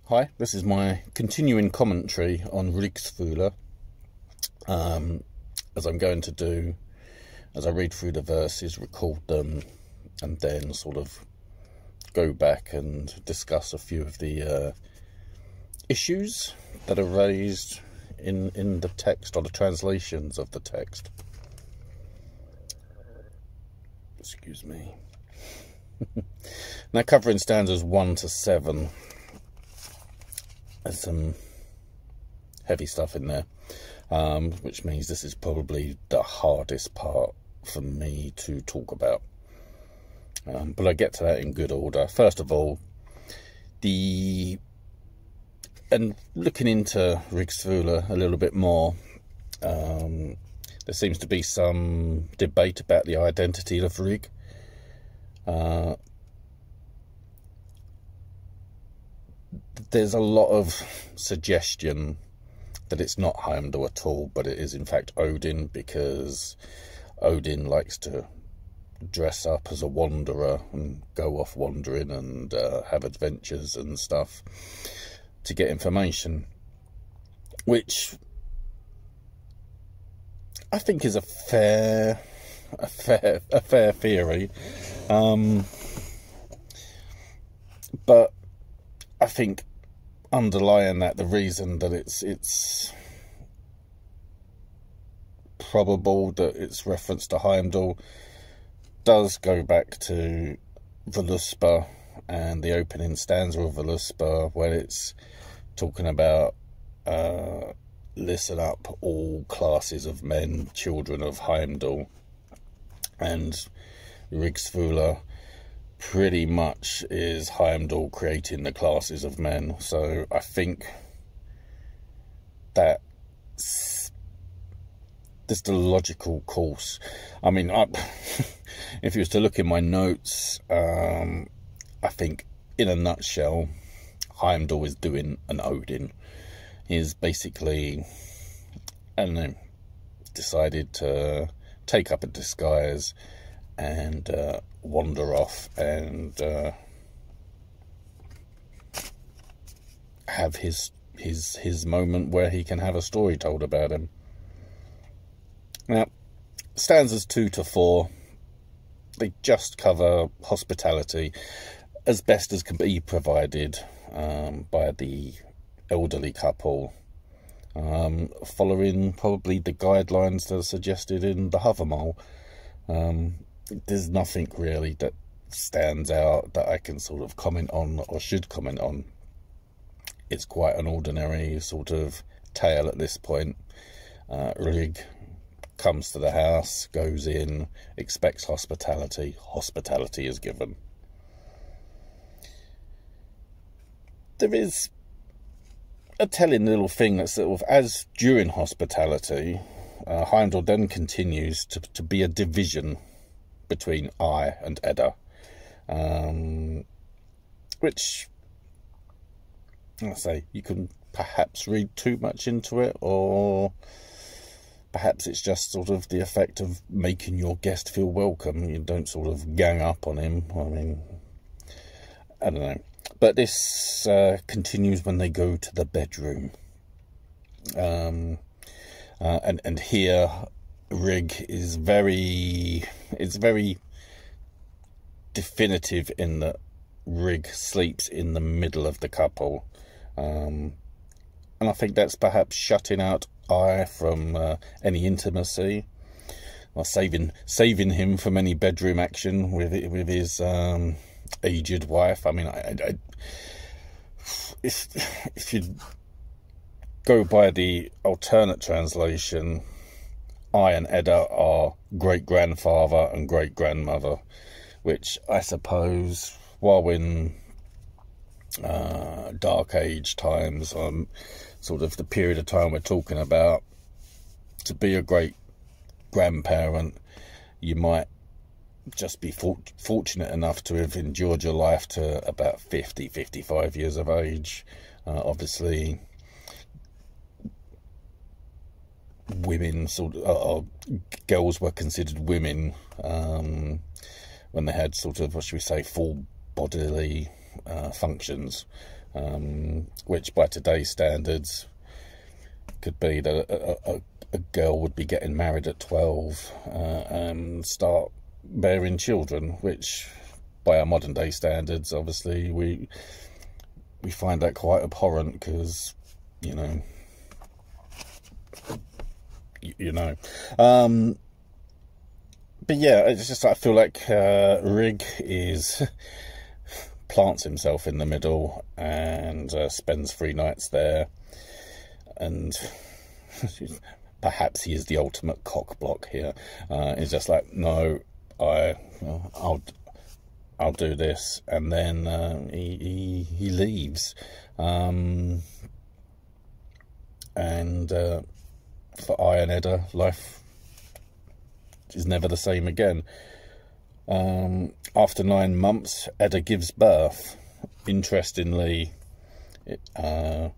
Hi, this is my continuing commentary on Rigsthula, as I'm going to do, as I read through the verses, record them, and then sort of go back and discuss a few of the issues that are raised in the text, or the translations of the text. Excuse me. Now, covering stanzas 1 to 7. There's some heavy stuff in there, which means this is probably the hardest part for me to talk about. But I get to that in good order. First of all, and looking into Rigsthula a little bit more, there seems to be some debate about the identity of Rig. There's a lot of suggestion that it's not Heimdall at all, but it is in fact Odin, because Odin likes to dress up as a wanderer and go off wandering and have adventures and stuff to get information, which I think is a fair theory, but I think underlying that, the reason that it's probable that it's reference to Heimdall does go back to Voluspa and the opening stanza of Voluspa, where it's talking about listen up, all classes of men, children of Heimdall, and Rigsthula pretty much is Heimdall creating the classes of men. So I think that's the logical course. I mean, if you was to look in my notes, I think in a nutshell, Heimdall is doing an Odin. He's basically, I don't know, decided to take up a disguise and wander off and have his moment where he can have a story told about him. Now, stanzas 2 to 4, they just cover hospitality as best as can be provided by the elderly couple, following probably the guidelines that are suggested in the Heimdall. There's nothing really that stands out that I can sort of comment on or should comment on. It's quite an ordinary sort of tale at this point. Rig comes to the house, goes in, expects hospitality. Hospitality is given. There is a telling little thing that's sort of, as during hospitality, Heimdall then continues to be a division between Ai and Edda, which, I say, you can perhaps read too much into it, or perhaps it's just sort of the effect of making your guest feel welcome. You don't sort of gang up on him. I mean, I don't know. But this continues when they go to the bedroom. And here Rig is very definitive in that Rig sleeps in the middle of the couple, and I think that's perhaps shutting out Ai from any intimacy, or saving him from any bedroom action with his aged wife. I mean, if you go by the alternate translation, Ai and Edda are great-grandfather and great-grandmother, which I suppose, while in Dark Age times, sort of the period of time we're talking about, to be a great-grandparent, you might just be fortunate enough to have endured your life to about 50, 55 years of age. Obviously, women girls were considered women when they had sort of, what should we say, full bodily functions. which by today's standards could be that a girl would be getting married at 12 and start bearing children, which by our modern day standards, obviously, we find that quite abhorrent, because, you know. But yeah, it's just, I feel like Rig plants himself in the middle and spends 3 nights there, and perhaps he is the ultimate cock block here. He's just like, no, I'll do this, and then he leaves, and for Ai and Edda, life is never the same again. After 9 months, Edda gives birth. Interestingly, Ai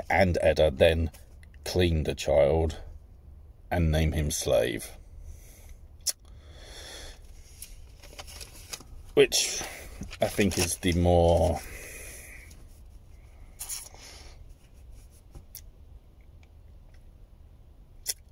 and Edda then clean the child and name him Slave, which I think is the more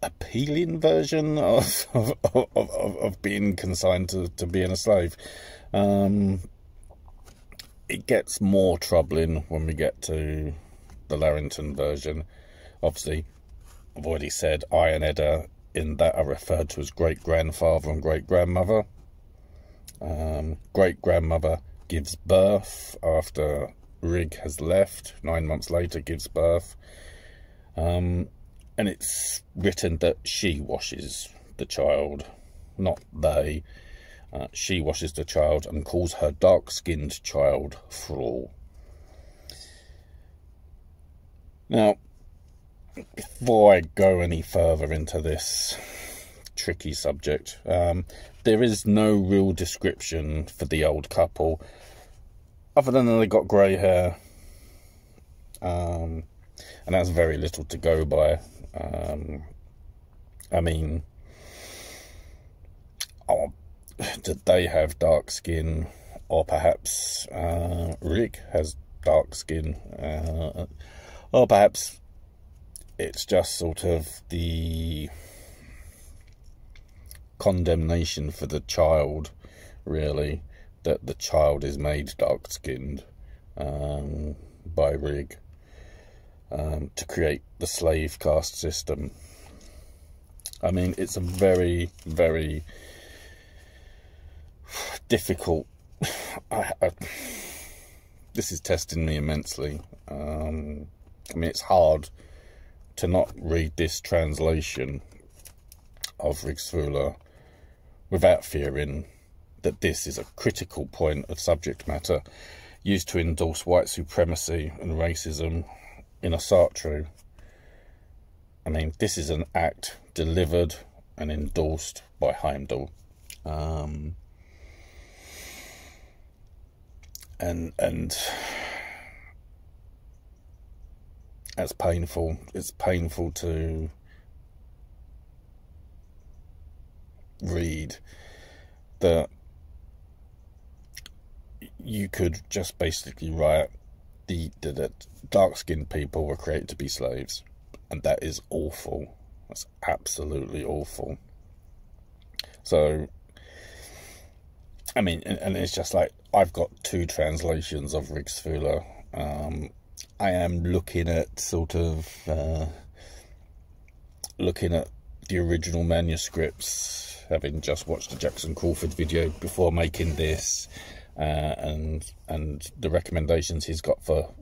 appealing version of being consigned to being a slave. It gets more troubling when we get to the Larrington version. Obviously, I've already said Ai and Edda in that are referred to as great-grandfather and great-grandmother. Great-grandmother gives birth after Rig has left. 9 months later, gives birth. And it's written that she washes the child, not they. She washes the child and calls her dark-skinned child Thrall. Now, before I go any further into this tricky subject, there is no real description for the old couple, other than they got grey hair, and that's very little to go by. I mean, did they have dark skin, or perhaps Rig has dark skin, or perhaps it's just sort of the condemnation for the child, really, that the child is made dark-skinned by Rig to create the slave caste system. I mean, it's a very, very difficult... this is testing me immensely. I mean, it's hard to not read this translation of Rigsthula without fearing that this is a critical point of subject matter used to endorse white supremacy and racism in a Sartre. I mean, this is an act delivered and endorsed by Heimdall. And that's painful. It's painful to read that you could just basically write that dark-skinned people were created to be slaves, and that is awful. That's absolutely awful. So, I mean, and it's just like, I've got 2 translations of Rigsthula. I am looking at sort of looking at the original manuscripts, having just watched the Jackson Crawford video before making this, and the recommendations he's got for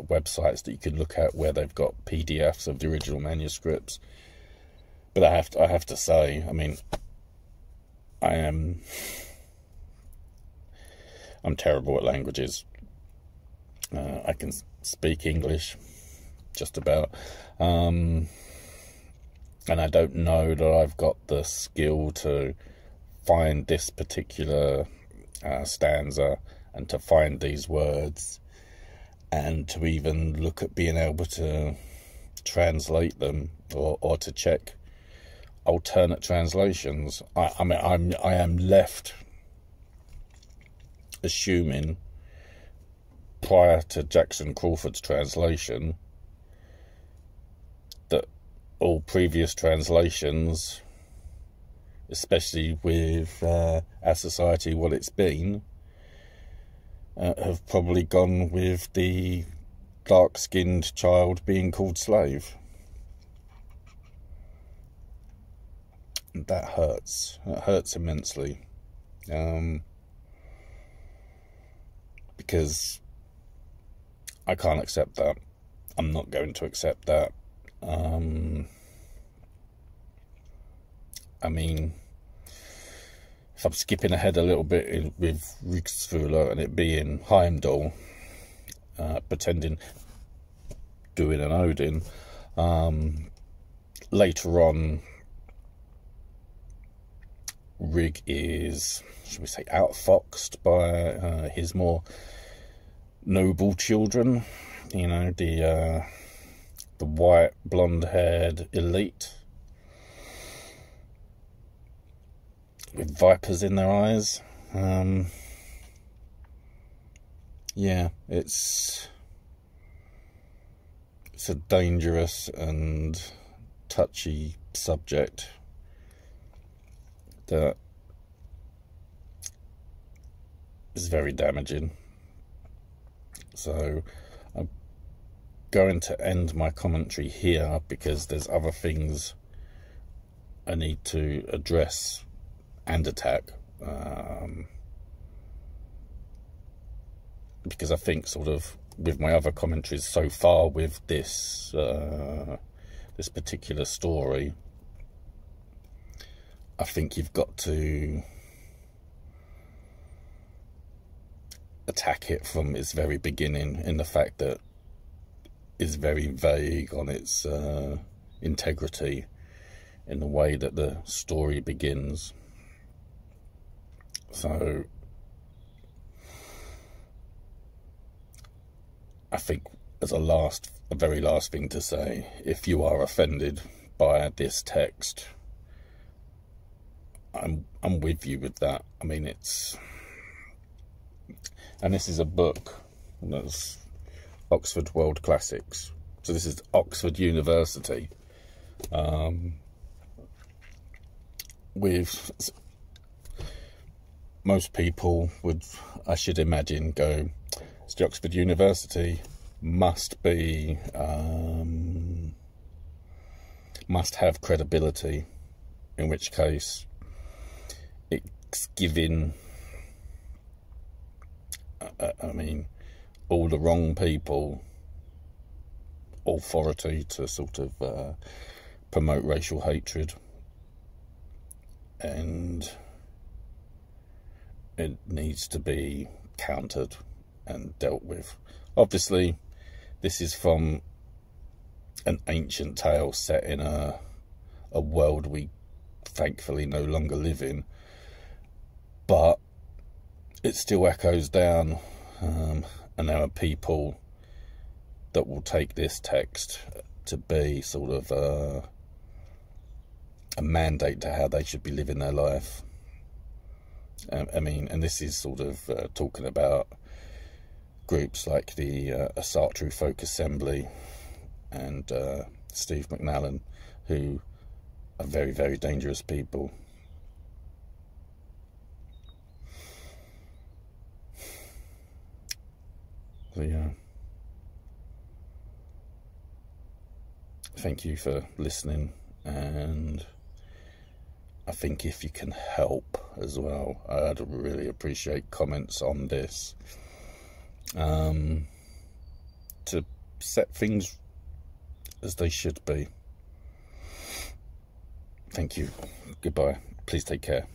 websites that you can look at where they've got PDFs of the original manuscripts. But I have to say, I mean, I'm terrible at languages. I can speak English, just about, and I don't know that I've got the skill to find this particular stanza and to find these words, and to even look at being able to translate them or to check alternate translations. I mean, I am left assuming prior to Jackson Crawford's translation, that all previous translations, especially with our society, what it's been, have probably gone with the dark-skinned child being called slave. And that hurts. It hurts immensely. Because I can't accept that. I'm not going to accept that. I mean, if I'm skipping ahead a little bit with Rigsthula and it being Heimdall, pretending doing an Odin, later on Rig is, should we say, outfoxed by his more noble children, you know, the white blonde-haired elite with vipers in their eyes. Yeah, it's a dangerous and touchy subject that is very damaging. So I'm going to end my commentary here because there's other things I need to address and attack, because I think sort of with my other commentaries so far with this this particular story, I think you've got to attack it from its very beginning, in the fact that it's very vague on its integrity in the way that the story begins. So I think as a very last thing to say, if you are offended by this text, I'm with you with that. I mean, and this is a book that's Oxford World Classics, so this is Oxford University, with most people would, I should imagine, go, it's the Oxford University, must be, must have credibility, in which case it's giving, I mean, all the wrong people authority to sort of promote racial hatred, and it needs to be countered and dealt with. Obviously, this is from an ancient tale set in a world we thankfully no longer live in, but it still echoes down, and there are people that will take this text to be sort of a mandate to how they should be living their life. I mean, and this is sort of talking about groups like the Asatru Folk Assembly and Steve McNallen, who are very, very dangerous people. So yeah, thank you for listening, and I think if you can help as well, I'd really appreciate comments on this, to set things as they should be. Thank you. Goodbye. Please take care.